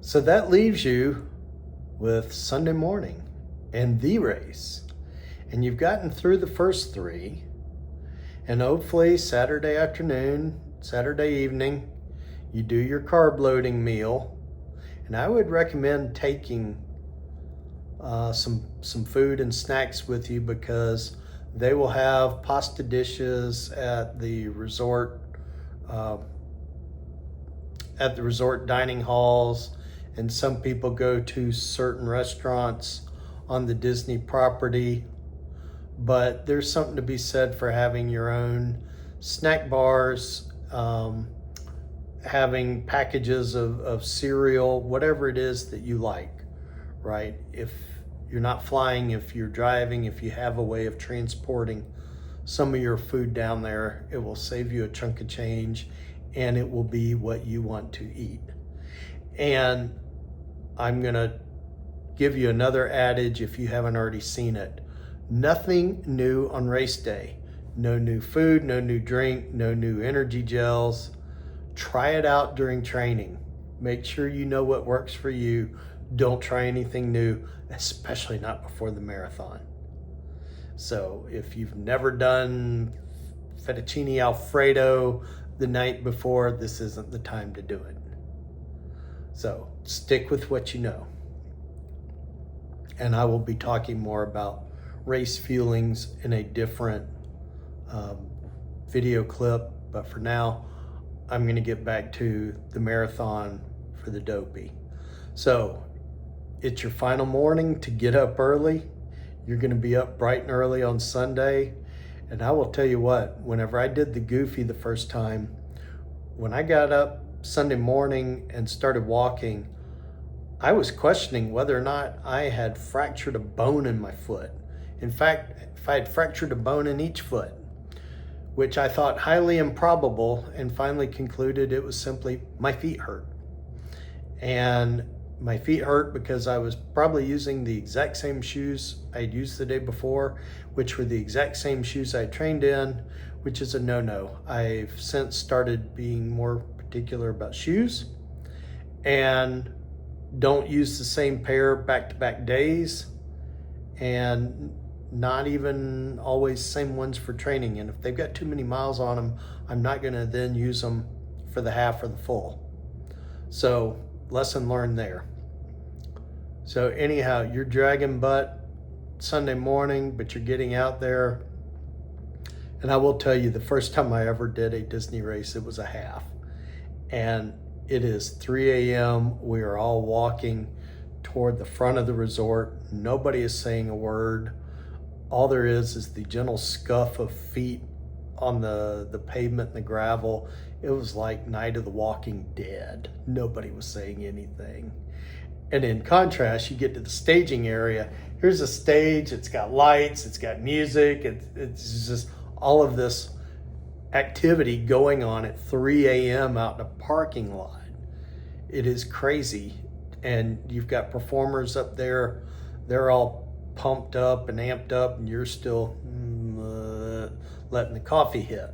So that leaves you with Sunday morning and the race. And you've gotten through the first three. And hopefully Saturday afternoon, Saturday evening, you do your carb loading meal. And I would recommend taking some food and snacks with you, because they will have pasta dishes at the resort dining halls, and some people go to certain restaurants on the Disney property. But there's something to be said for having your own snack bars, having packages of cereal, whatever it is that you like, right? If you're not flying, if you're driving, if you have a way of transporting some of your food down there, it will save you a chunk of change, and it will be what you want to eat. And I'm gonna give you another adage if you haven't already seen it. Nothing new on race day. No new food, no new drink, no new energy gels. Try it out during training. Make sure you know what works for you. Don't try anything new, especially not before the marathon. So if you've never done fettuccine Alfredo the night before, this isn't the time to do it. So stick with what you know. And I will be talking more about race feelings in a different video clip. But for now, I'm going to get back to the marathon for the Dopey. So it's your final morning to get up early. You're going to be up bright and early on Sunday. And I will tell you what, whenever I did the Goofy the first time, when I got up Sunday morning and started walking, I was questioning whether or not I had fractured a bone in my foot. In fact, if I had fractured a bone in each foot, which I thought highly improbable, and finally concluded it was simply my feet hurt. And my feet hurt because I was probably using the exact same shoes I'd used the day before, which were the exact same shoes I trained in, which is a no-no. I've since started being more particular about shoes, and don't use the same pair back-to-back days, and not even always same ones for training. And if they've got too many miles on them, I'm not going to then use them for the half or the full. So lesson learned there. So anyhow, you're dragging butt Sunday morning, but you're getting out there. And I will tell you, the first time I ever did a Disney race, it was a half. And it is 3 a.m. We are all walking toward the front of the resort. Nobody is saying a word. All there is the gentle scuff of feet on the pavement and the gravel. It was like Night of the Walking Dead. Nobody was saying anything. And in contrast, you get to the staging area. Here's a stage. It's got lights. It's got music. It's just all of this activity going on at 3 a.m. out in a parking lot. It is crazy. And you've got performers up there. They're all pumped up and amped up, and you're still letting the coffee hit.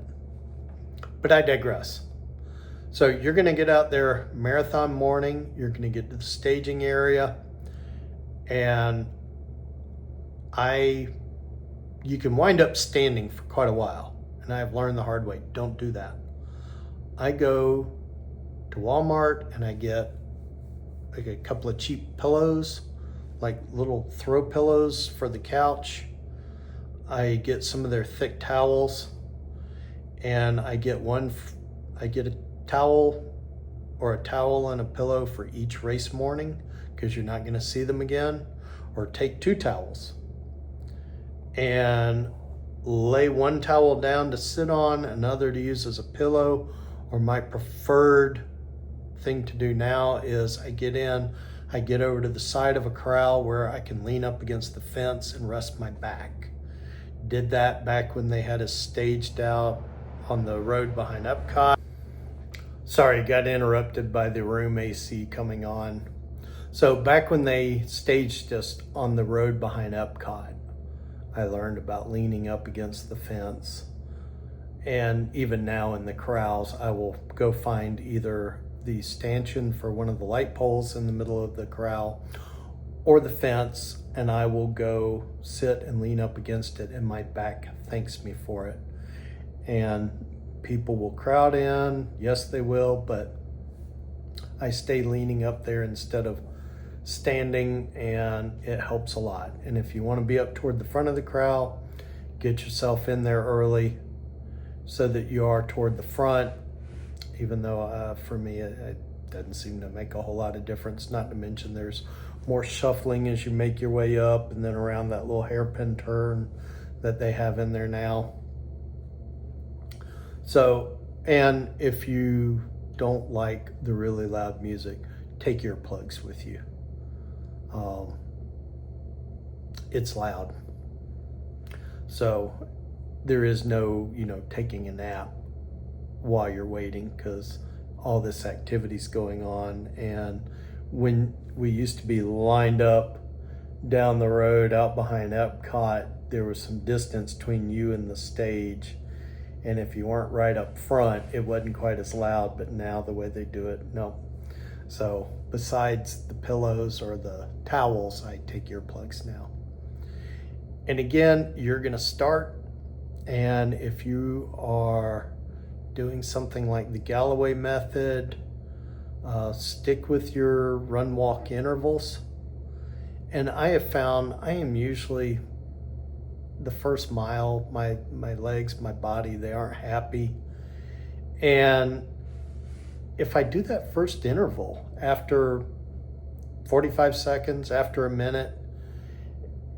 But I digress. So you're going to get out there marathon morning. You're going to get to the staging area, and you can wind up standing for quite a while. And I've learned the hard way, don't do that. I go to Walmart and I get like a couple of cheap pillows, like little throw pillows for the couch. I get some of their thick towels, and I get a towel or a towel and a pillow for each race morning, because you're not going to see them again. Or take 2 towels and lay one towel down to sit on, another to use as a pillow. Or my preferred thing to do now is I get over to the side of a corral where I can lean up against the fence and rest my back. Did that back when they had us staged out on the road behind Epcot. Sorry, got interrupted by the room AC coming on. So back when they staged us on the road behind Epcot, I learned about leaning up against the fence. And even now in the corrals, I will go find either the stanchion for one of the light poles in the middle of the corral or the fence, and I will go sit and lean up against it, and my back thanks me for it. And people will crowd in, yes they will, but I stay leaning up there instead of standing, and it helps a lot. And if you want to be up toward the front of the corral, get yourself in there early so that you are toward the front, even though for me it doesn't seem to make a whole lot of difference, not to mention there's more shuffling as you make your way up and then around that little hairpin turn that they have in there now. So, and if you don't like the really loud music, take earplugs with you. It's loud. So there is no, taking a nap while you're waiting, because all this activity's going on. And when we used to be lined up down the road out behind Epcot, there was some distance between you and the stage. And if you weren't right up front, it wasn't quite as loud, but now the way they do it, no. So besides the pillows or the towels, I take earplugs now. And again, you're gonna start, and if you are doing something like the Galloway method, stick with your run walk intervals. And I have found I am usually the first mile, my legs, my body, they aren't happy. And if I do that first interval after 45 seconds, after a minute,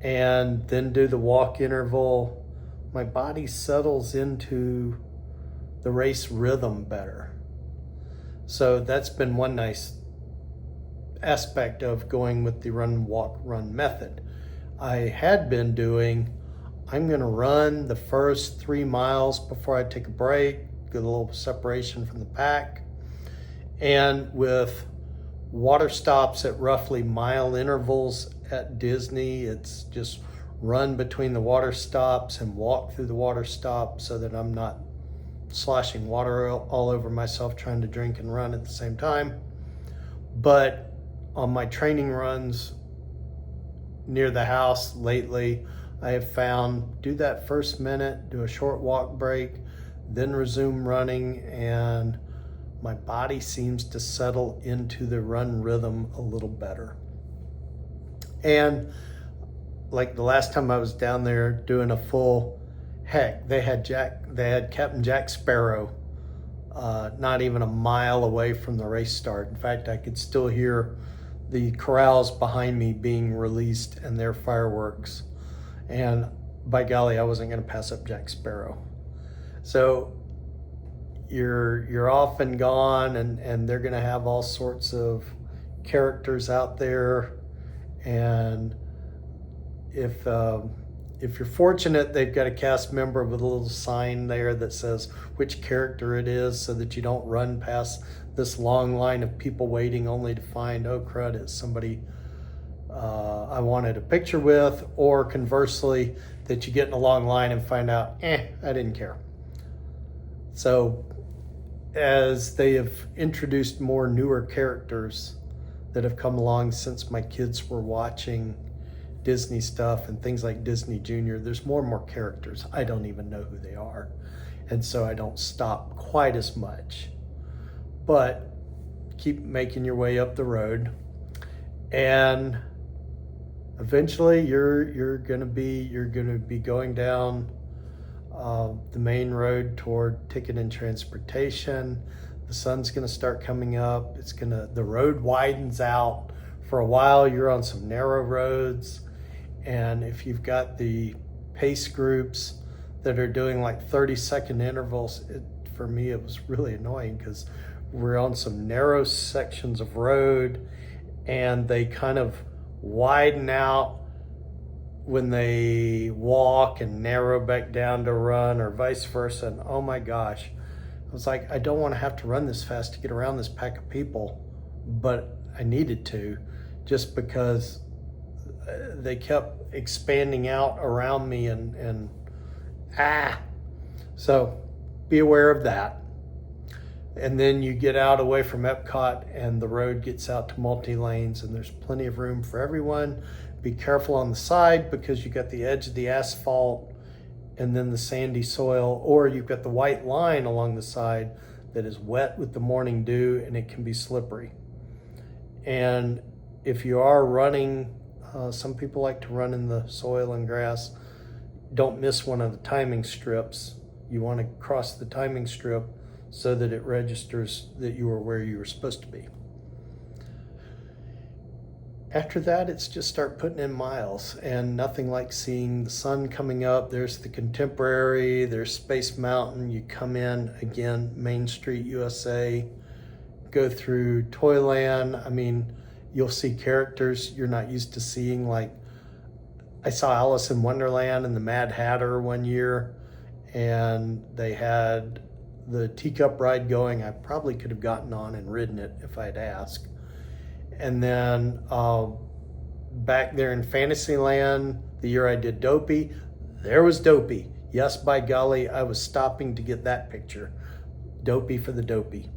and then do the walk interval, my body settles into the race rhythm better. So that's been one nice aspect of going with the run, walk, run method. I had been doing, I'm gonna run the first 3 miles before I take a break, get a little separation from the pack. And with water stops at roughly mile intervals at Disney, it's just run between the water stops and walk through the water stops so that I'm not sloshing water all over myself trying to drink and run at the same time. But on my training runs near the house lately, I have found do that first minute, do a short walk break, then resume running, and my body seems to settle into the run rhythm a little better. And like the last time I was down there doing a full, heck, they had Captain Jack Sparrow not even a mile away from the race start. In fact, I could still hear the corrals behind me being released and their fireworks. And by golly, I wasn't going to pass up Jack Sparrow. So you're off and gone, and they're going to have all sorts of characters out there. And if you're fortunate, they've got a cast member with a little sign there that says which character it is, so that you don't run past this long line of people waiting only to find, oh crud, it's somebody I wanted a picture with, or conversely, that you get in a long line and find out, I didn't care. So as they have introduced more newer characters that have come along since my kids were watching Disney stuff and things like Disney Junior, there's more and more characters. I don't even know who they are. And so I don't stop quite as much. But keep making your way up the road. And eventually you're gonna be going down the main road toward ticket and transportation. The sun's gonna start coming up. The road widens out. For a while, you're on some narrow roads. And if you've got the pace groups that are doing like 30-second intervals, for me, it was really annoying because we're on some narrow sections of road and they kind of widen out when they walk and narrow back down to run, or vice versa. And oh my gosh, I was like, I don't want to have to run this fast to get around this pack of people, but I needed to, just because they kept expanding out around me so be aware of that. And then you get out away from Epcot and the road gets out to multi-lanes and there's plenty of room for everyone. Be careful on the side because you got the edge of the asphalt and then the sandy soil, or you've got the white line along the side that is wet with the morning dew and it can be slippery. And if you are running, some people like to run in the soil and grass, don't miss one of the timing strips. You want to cross the timing strip so that it registers that you were where you were supposed to be. After that, it's just start putting in miles, and nothing like seeing the sun coming up. There's the Contemporary, there's Space Mountain. You come in again, Main Street, USA, go through Toyland. I mean, you'll see characters you're not used to seeing. Like I saw Alice in Wonderland and the Mad Hatter one year, and they had the teacup ride going. I probably could have gotten on and ridden it if I'd asked. And then back there in Fantasyland, the year I did Dopey, there was Dopey. Yes, by golly, I was stopping to get that picture. Dopey for the Dopey.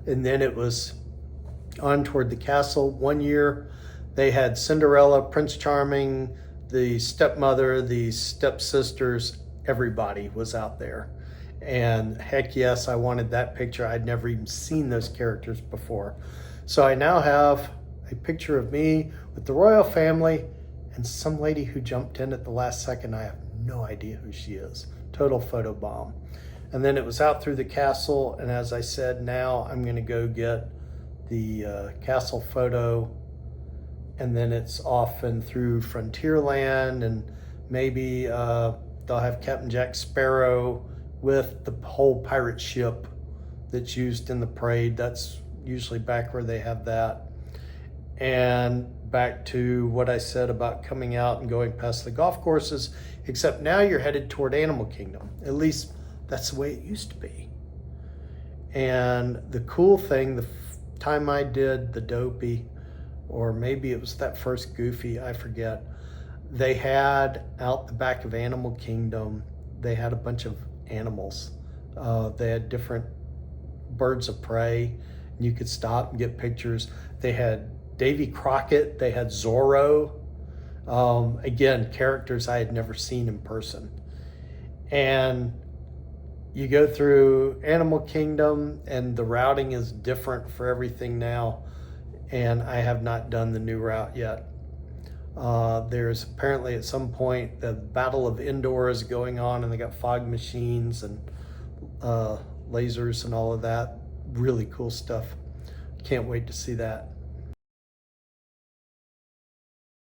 And then it was on toward the castle. One year they had Cinderella, Prince Charming, the stepmother, the stepsisters, everybody was out there. And heck yes, I wanted that picture. I'd never even seen those characters before. So I now have a picture of me with the royal family and some lady who jumped in at the last second. I have no idea who she is. Total photo bomb. And then it was out through the castle. And as I said, now I'm going to go get the castle photo. And then it's off and through Frontierland. And maybe they'll have Captain Jack Sparrow with the whole pirate ship that's used in the parade. That's usually back where they have that. And back to what I said about coming out and going past the golf courses, except now you're headed toward Animal Kingdom. At least that's the way it used to be. And the cool thing, the time I did the Dopey, or maybe it was that first Goofy, I forget, they had out the back of Animal Kingdom, they had a bunch of animals. They had different birds of prey. You could stop and get pictures. They had Davy Crockett, they had Zorro. Again, characters I had never seen in person. And you go through Animal Kingdom and the routing is different for everything now. And I have not done the new route yet. There's apparently at some point the Battle of Endor is going on and they got fog machines and lasers and all of that. Really cool stuff. Can't wait to see that.